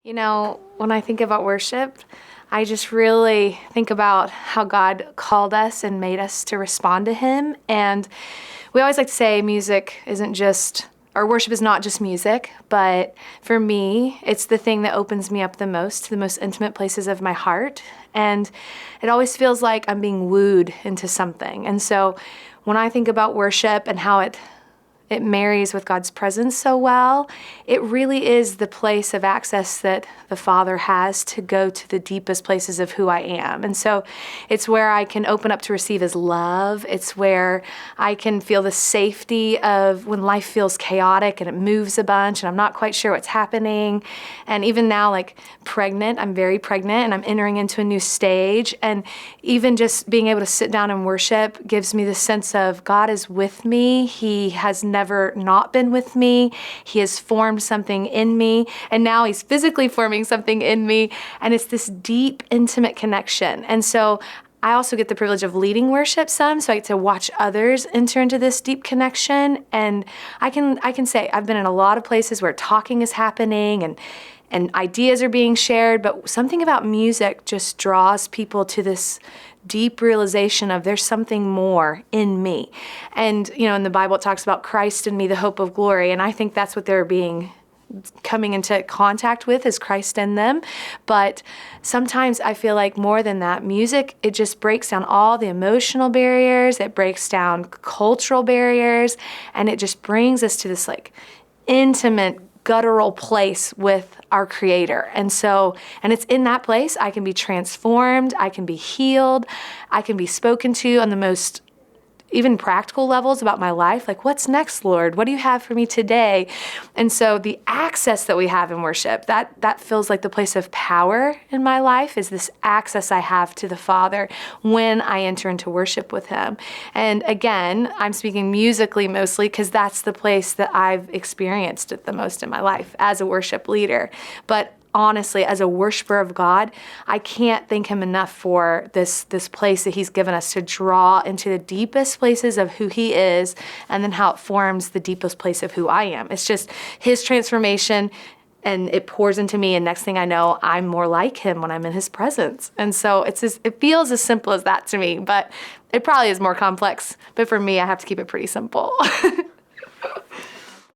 When I think about worship, I just really think about how God called us and made us to respond to Him. And we always like to say worship is not just music, but for me, it's the thing that opens me up the most to the most intimate places of my heart. And it always feels like I'm being wooed into something. And so when I think about worship and how it marries with God's presence so well, it really is the place of access that the Father has to go to the deepest places of who I am. And so it's where I can open up to receive His love. It's where I can feel the safety of when life feels chaotic and it moves a bunch and I'm not quite sure what's happening. And even now, like pregnant, I'm very pregnant and I'm entering into a new stage. And even just being able to sit down and worship gives me the sense of God is with me. He has never not been with me. He has formed something in me, and now He's physically forming something in me, and it's this deep, intimate connection. And so I also get the privilege of leading worship some, so I get to watch others enter into this deep connection. And I can say I've been in a lot of places where talking is happening and ideas are being shared, but something about music just draws people to this deep realization of there's something more in me. And, in the Bible, it talks about Christ in me, the hope of glory. And I think that's what they're coming into contact with is Christ in them. But sometimes I feel like more than that, music, it just breaks down all the emotional barriers. It breaks down cultural barriers. And it just brings us to this intimate, guttural place with our Creator. And it's in that place I can be transformed, I can be healed, I can be spoken to on the most even practical levels about my life. Like, what's next, Lord? What do you have for me today? And so the access that we have in worship, that feels like the place of power in my life, is this access I have to the Father when I enter into worship with Him. And again, I'm speaking musically mostly because that's the place that I've experienced it the most in my life as a worship leader. But honestly, as a worshiper of God, I can't thank Him enough for this place that He's given us to draw into the deepest places of who He is, and then how it forms the deepest place of who I am. It's just His transformation, and it pours into me, and next thing I know, I'm more like Him when I'm in His presence. And so it feels as simple as that to me, but it probably is more complex. But for me, I have to keep it pretty simple.